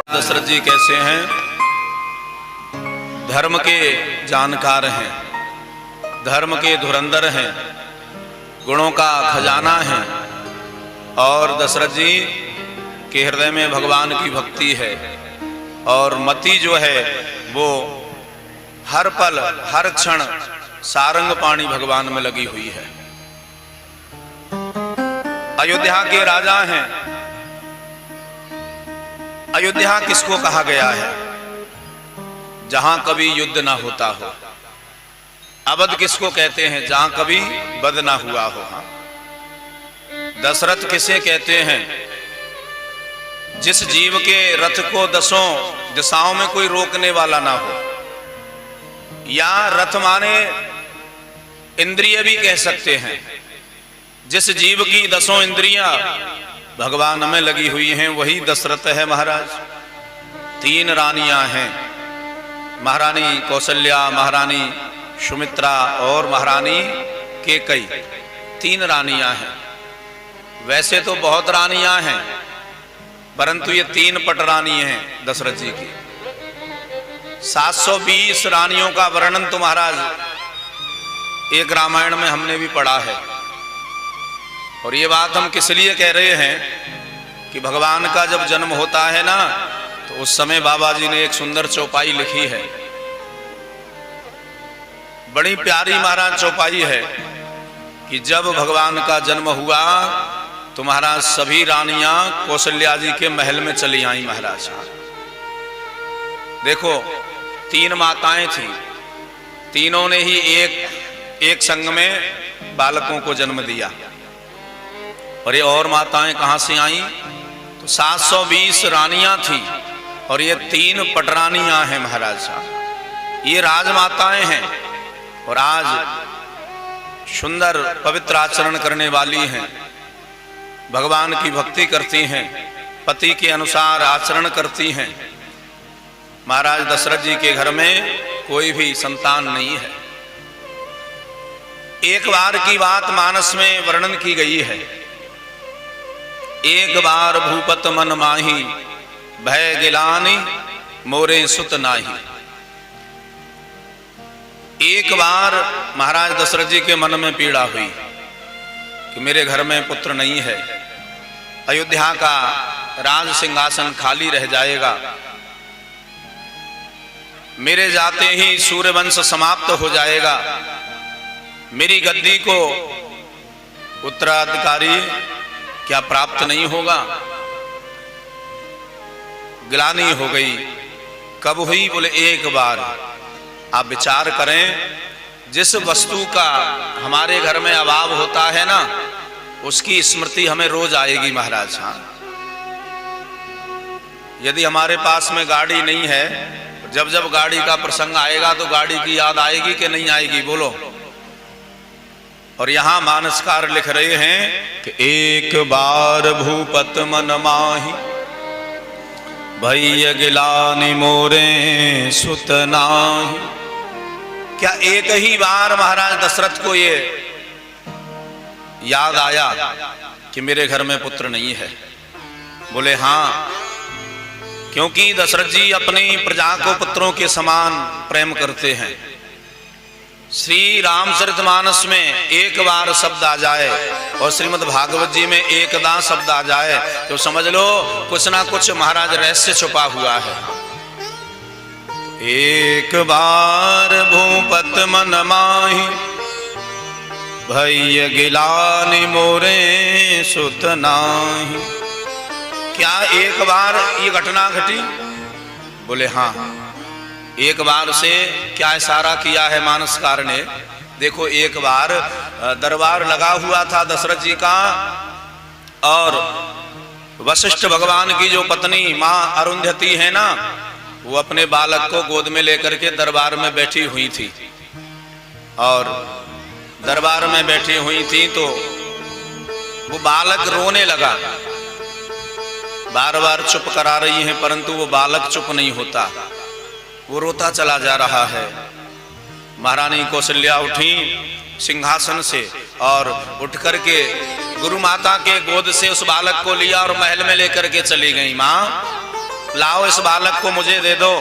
दशरथ जी कैसे हैं? धर्म के जानकार हैं, धर्म के धुरंधर हैं, गुणों का खजाना है। और दशरथ जी के हृदय में भगवान की भक्ति है और मति जो है वो हर पल हर क्षण सारंग पाणी भगवान में लगी हुई है। अयोध्या के राजा हैं। अयोध्या किसको कहा गया है? जहां कभी युद्ध ना होता हो। अवध किसको कहते हैं? जहां कभी वध ना हुआ हो। हाँ, दशरथ किसे कहते हैं? जिस जीव के रथ को दसों दिशाओं में कोई रोकने वाला ना हो। या रथ माने इंद्रिय भी कह सकते हैं। जिस जीव की दसों इंद्रियां भगवान में लगी हुई हैं वही दशरथ है महाराज। 3 रानियां हैं, महारानी कौशल्या, महारानी सुमित्रा और महारानी कैकेयी। 3 रानियां हैं। वैसे तो बहुत रानियां हैं परंतु ये 3 पटरानी हैं दशरथ जी की। 720 रानियों का वर्णन तो महाराज एक रामायण में हमने भी पढ़ा है। और ये बात हम किस लिए कह रहे हैं कि भगवान का जब जन्म होता है ना तो उस समय बाबा जी ने एक सुंदर चौपाई लिखी है। बड़ी प्यारी महाराज चौपाई है कि जब भगवान का जन्म हुआ तो महाराज सभी रानियां कौशल्या जी के महल में चली आई महाराज। देखो 3 माताएं थी, तीनों ने ही एक संग में बालकों को जन्म दिया। और ये और माताएं कहां से आई? तो 720 रानियां थी और ये 3 पटरानियां हैं महाराज। ये राजमाताएं हैं और आज सुंदर पवित्र आचरण करने वाली हैं, भगवान की भक्ति करती हैं, पति के अनुसार आचरण करती हैं। महाराज दशरथ जी के घर में कोई भी संतान नहीं है। एक बार की बात मानस में वर्णन की गई है। एक बार भूपत मन माही, भय गिलानी मोरे सुत नाही। एक बार महाराज दशरथ जी के मन में पीड़ा हुई कि मेरे घर में पुत्र नहीं है, अयोध्या का राज सिंहासन खाली रह जाएगा, मेरे जाते ही सूर्यवंश समाप्त हो जाएगा, मेरी गद्दी को उत्तराधिकारी क्या प्राप्त नहीं होगा। ग्लानि हो गई। कब हुई? बोले एक बार। आप विचार करें, जिस वस्तु का हमारे घर में अभाव होता है ना उसकी स्मृति हमें रोज आएगी महाराज। हाँ, यदि हमारे पास में गाड़ी नहीं है, जब जब गाड़ी का प्रसंग आएगा तो गाड़ी की याद आएगी कि नहीं आएगी? बोलो। और यहां मानसकार लिख रहे हैं कि एक बार भूपत मन माही, भैया गिलानि मोरे सुत नाही। क्या एक ही बार महाराज दशरथ को ये याद आया कि मेरे घर में पुत्र नहीं है? बोले हाँ, क्योंकि दशरथ जी अपनी प्रजा को पुत्रों के समान प्रेम करते हैं। श्री रामचरितमानस में एक बार शब्द आ जाए और श्रीमद् भागवत जी में एकदा शब्द आ जाए तो समझ लो कुछ ना कुछ महाराज रहस्य छुपा हुआ है। एक बार भूपत मन माही, भैया गिलानि मोरे सुत नाही। क्या एक बार ये घटना घटी? बोले हाँ। एक बार से क्या इशारा किया है मानसकार ने? देखो, एक बार दरबार लगा हुआ था दशरथ जी का और वशिष्ठ भगवान की जो पत्नी मां अरुंधति है ना, वो अपने बालक को गोद में लेकर के दरबार में बैठी हुई थी। और दरबार में बैठी हुई थी तो वो बालक रोने लगा। बार बार चुप करा रही हैं परंतु वो बालक चुप नहीं होता, वो रोता चला जा रहा है। महारानी कौशल्या उठी सिंहासन से और उठ करके गुरु माता के गोद से उस बालक को लिया और महल में लेकर के चली गई। माँ लाओ इस बालक को मुझे दे दो,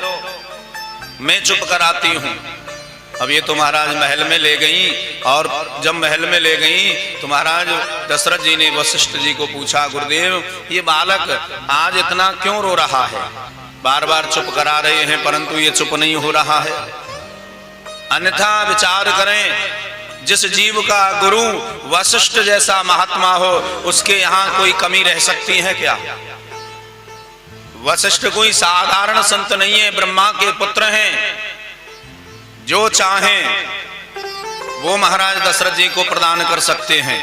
मैं चुप कराती हूं। अब ये तो महाराज महल में ले गई, और जब महल में ले गई तो महाराज दशरथ जी ने वशिष्ठ जी को पूछा, गुरुदेव ये बालक आज इतना क्यों रो रहा है? बार बार चुप करा रहे हैं परंतु ये चुप नहीं हो रहा है। अन्यथा विचार करें, जिस जीव का गुरु वशिष्ठ जैसा महात्मा हो उसके यहाँ कोई कमी रह सकती है क्या? वशिष्ठ कोई साधारण संत नहीं है, ब्रह्मा के पुत्र हैं। जो चाहें वो महाराज दशरथ जी को प्रदान कर सकते हैं।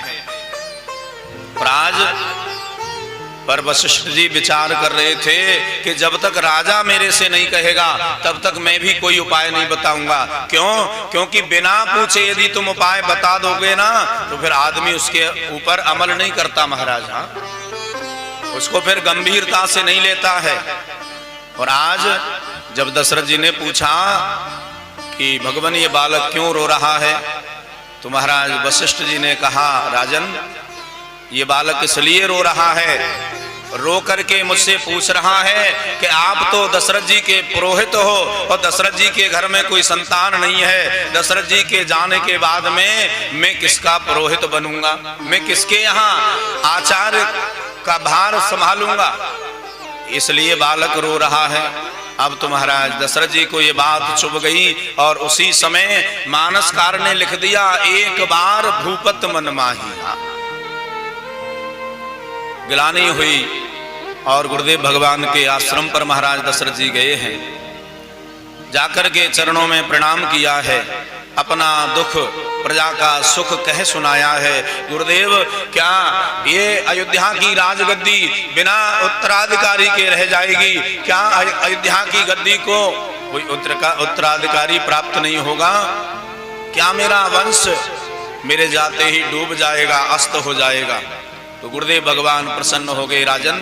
पर वशिष्ठ जी विचार कर रहे थे कि जब तक राजा मेरे से नहीं कहेगा तब तक मैं भी कोई उपाय नहीं बताऊंगा। क्यों? क्योंकि बिना पूछे यदि तुम उपाय बता दोगे ना तो फिर आदमी उसके ऊपर अमल नहीं करता महाराज। हाँ, उसको फिर गंभीरता से नहीं लेता है। और आज जब दशरथ जी ने पूछा कि भगवान ये बालक क्यों रो रहा है, तो महाराज वशिष्ठ जी ने कहा, राजन ये बालक इसलिए रो रहा है, रो करके मुझसे पूछ रहा है कि आप तो दशरथ जी के पुरोहित हो और दशरथ जी के घर में कोई संतान नहीं है। दशरथ जी के जाने के बाद में मैं किसका पुरोहित बनूंगा, मैं किसके यहाँ आचार्य का भार संभालूंगा, इसलिए बालक रो रहा है। अब तो महाराज दशरथ जी को ये बात चुभ गई और उसी समय मानसकार ने लिख दिया, एक बार भूपत मन माही। गिलानी हुई और गुरुदेव भगवान के आश्रम पर महाराज दशरथ जी गए हैं। जाकर के चरणों में प्रणाम किया है, अपना दुख प्रजा का सुख कह सुनाया है। गुरुदेव क्या ये अयोध्या की राजगद्दी बिना उत्तराधिकारी के रह जाएगी? क्या अयोध्या की गद्दी को कोई उत्तराधिकारी प्राप्त नहीं होगा? क्या मेरा वंश मेरे जाते ही डूब जाएगा, अस्त हो जाएगा? तो गुरुदेव भगवान प्रसन्न हो गए, राजन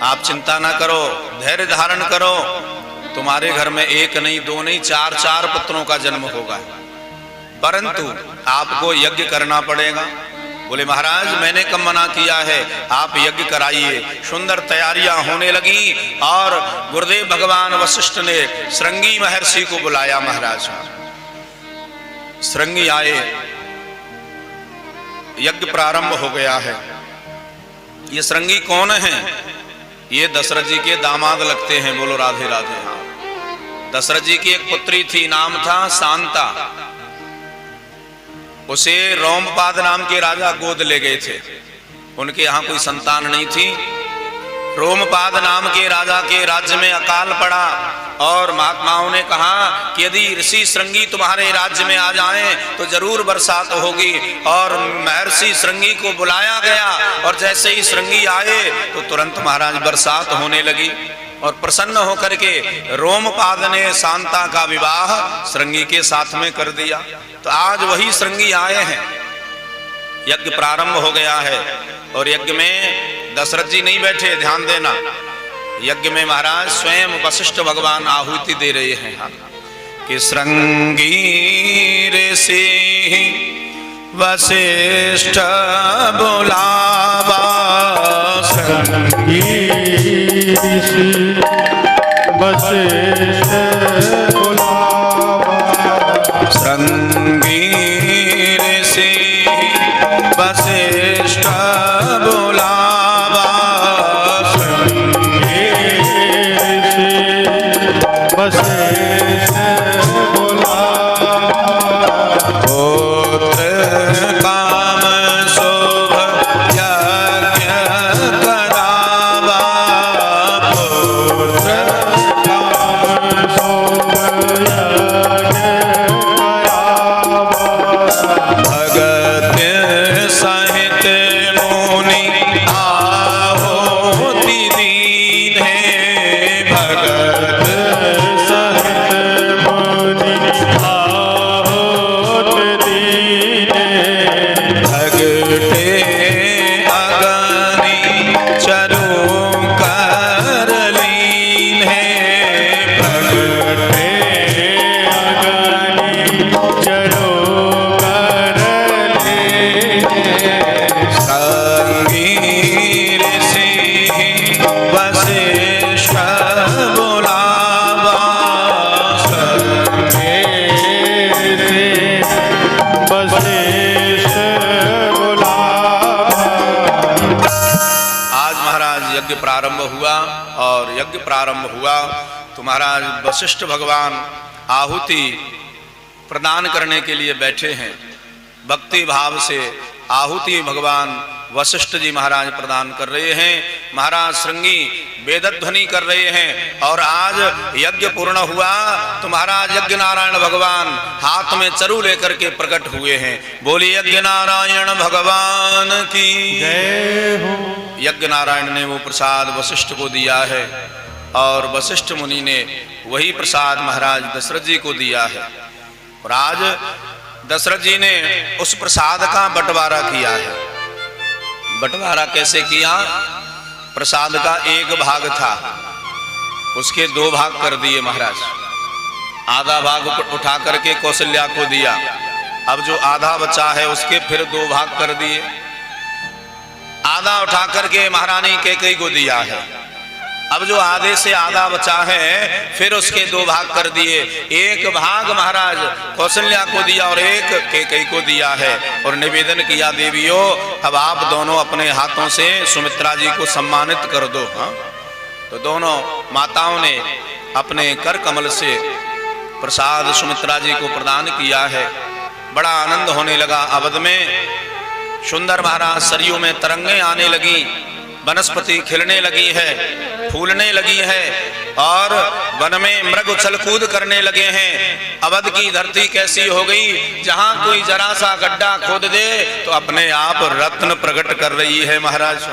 आप चिंता ना करो, धैर्य धारण करो, तुम्हारे घर में एक नहीं दो नहीं चार पुत्रों का जन्म होगा, परंतु आपको यज्ञ करना पड़ेगा। बोले महाराज मैंने कब मना किया है, आप यज्ञ कराइए। सुंदर तैयारियां होने लगी और गुरुदेव भगवान वशिष्ठ ने श्रृंगी महर्षि को बुलाया। महाराज श्रृंगी आए, यज्ञ प्रारंभ हो गया है। ये श्रृंगी कौन है? ये दशरथ जी के दामाद लगते हैं। बोलो राधे राधे। दशरथ जी की एक पुत्री थी, नाम था शांता। उसे रोमपाद नाम के राजा गोद ले गए थे, उनके यहाँ कोई संतान नहीं थी। रोमपाद नाम के राजा के राज्य में अकाल पड़ा और महात्माओं ने कहा कि यदि ऋषि श्रृंगी तुम्हारे राज्य में आ जाएं तो जरूर बरसात होगी। और महर्षि श्रृंगी को बुलाया गया और जैसे ही श्रृंगी आए तो तुरंत महाराज बरसात होने लगी। और प्रसन्न होकर के रोमपाद ने शांता का विवाह श्रृंगी के साथ में कर दिया। तो आज वही श्रृंगी आए हैं, यज्ञ प्रारंभ हो गया है। और यज्ञ में दशरथ जी नहीं बैठे, ध्यान देना, यज्ञ में महाराज स्वयं वशिष्ठ भगवान आहुति दे रहे हैं कि श्रृंगी ऋषि वशिष्ठ बुलावा, श्रृंगी ऋषि वशिष्ठ बुलावा, श्रृंगी ऋषि वशिष्ठ बुलावा, श्रृंगी ऋषि वशिष्ठ बुलावा, पुत्र काम शुभ यज्ञ करावा, पुत्र काम शुभ यज्ञ प्रारंभ हुआ, और यज्ञ प्रारंभ हुआ तो महाराज वशिष्ठ भगवान आहुति प्रदान करने के लिए बैठे हैं। भक्ति भाव से आहुति भगवान वशिष्ठ जी महाराज प्रदान कर रहे हैं। महाराज श्रृंगी वेदध्वनि कर रहे हैं, और आज यज्ञ पूर्ण हुआ तो महाराज यज्ञ नारायण भगवान हाथ में चरु लेकर के प्रकट हुए हैं। बोली यज्ञ नारायण भगवान की जय हो। यज्ञ नारायण ने वो प्रसाद वशिष्ठ को दिया है, और वशिष्ठ मुनि ने वही प्रसाद महाराज दशरथ जी को दिया है। और आज दशरथ जी ने उस प्रसाद का बंटवारा किया है। बंटवारा कैसे किया? प्रसाद का एक भाग था, उसके दो भाग कर दिए महाराज। आधा भाग उठा करके कौशल्या को दिया, अब जो आधा बचा है उसके फिर दो भाग कर दिए। आधा उठा करके महारानी कैकेयी को दिया है, अब जो आधे से आधा बचा है फिर उसके दो भाग कर दिए। एक भाग महाराज कौशल्या को दिया और एक कैकेयी को दिया है, और निवेदन किया देवियों अब आप दोनों अपने हाथों से सुमित्रा जी को सम्मानित कर दो। हाँ, तो दोनों माताओं ने अपने कर कमल से प्रसाद सुमित्रा जी को प्रदान किया है। बड़ा आनंद होने लगा। अवध में सुंदर महाराज सरयू में तरंगे आने लगी, वनस्पति खिलने लगी है, फूलने लगी है, और वन में मृग उछल कूद करने लगे हैं। अवध की धरती कैसी हो गई, जहां कोई जरा सा गड्ढा खोद दे तो अपने आप रत्न प्रकट कर रही है महाराज।